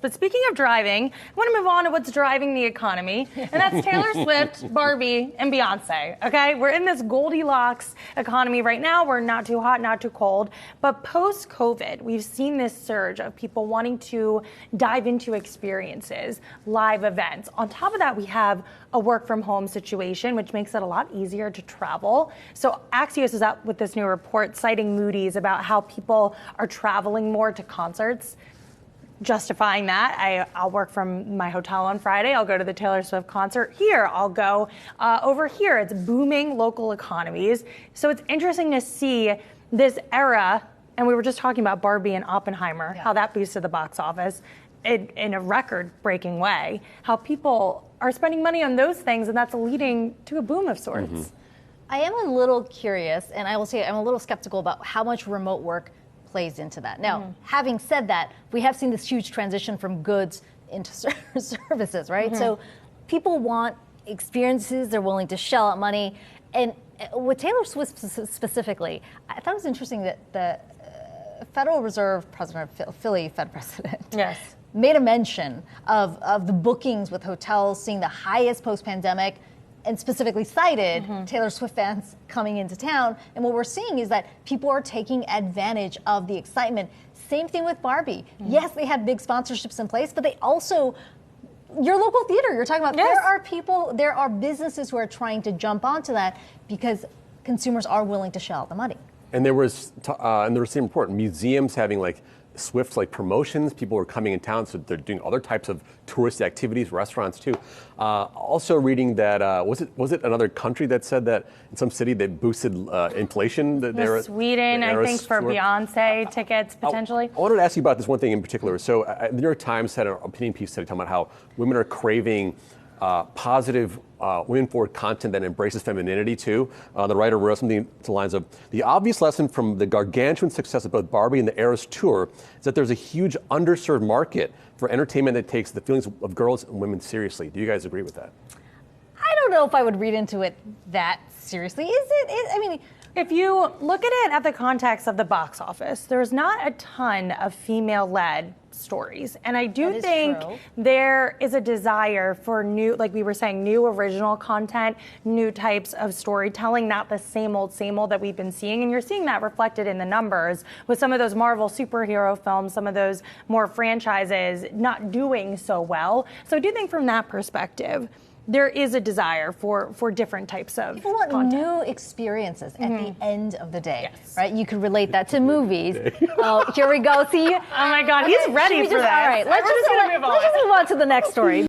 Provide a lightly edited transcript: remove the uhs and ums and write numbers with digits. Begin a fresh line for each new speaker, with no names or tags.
But speaking of driving, I want to move on to what's driving the economy, and that's Taylor Swift, Barbie, and Beyonce, okay? We're in this Goldilocks economy right now. We're not too hot, not too cold. But post-COVID, we've seen this surge of people wanting to dive into experiences, live events. On top of that, we have a work-from-home situation, which makes it a lot easier to travel. So Axios is out with this new report citing Moody's about how people are traveling more to concerts, justifying that. I'll work from my hotel on Friday. I'll go to the Taylor Swift concert here. I'll go over here. It's booming local economies. So it's interesting to see this era, and we were just talking about Barbie and Oppenheimer, how that boosted the box office in a record-breaking way, how people are spending money on those things, and that's leading to a boom of sorts.
Mm-hmm. I am a little curious, and I will say I'm a little skeptical about how much remote work plays into that. Now, having said that, we have seen this huge transition from goods into services, right? So people want experiences, they're willing to shell out money. And with Taylor Swift specifically, I thought it was interesting that the Federal Reserve President, Philly Fed President, made a mention of the bookings with hotels seeing the highest post-pandemic, and specifically cited Taylor Swift fans coming into town. And what we're seeing is that people are taking advantage of the excitement. Same thing with Barbie. Yes, they have big sponsorships in place, but they also, your local theater, you're talking about, there are people, there are businesses who are trying to jump onto that because consumers are willing to shell out the money.
And there was, in the same report, museums having Swift promotions. People were coming in town, so they're doing other types of tourist activities, restaurants too. Also reading that was it another country that said that in some city they boosted inflation?
Sweden, I think, for Beyonce tickets potentially.
I wanted to ask you about this one thing in particular. So the New York Times had an opinion piece talking about how women are craving positive women-forward content that embraces femininity too. The writer wrote something to the lines of, the obvious lesson from the gargantuan success of both Barbie and the Eras Tour is that there's a huge underserved market for entertainment that takes the feelings of girls and women seriously. Do you guys agree with that?
I don't know if I would read into it that seriously. Is it? I mean,
if you look at it at the context of the box office, there's not a ton of female-led stories. And I do think there is a desire for new, like we were saying, new original content, new types of storytelling, not the same old that we've been seeing. And you're seeing that reflected in the numbers with some of those Marvel superhero films, some of those more franchises not doing so well. So I do think from that perspective, there is a desire for different types of
people want
content.
New experiences at the end of the day, right? You could relate that to movies. Oh, here we go. See,
oh my God, he's ready for that.
All right, let's just move on to the next story.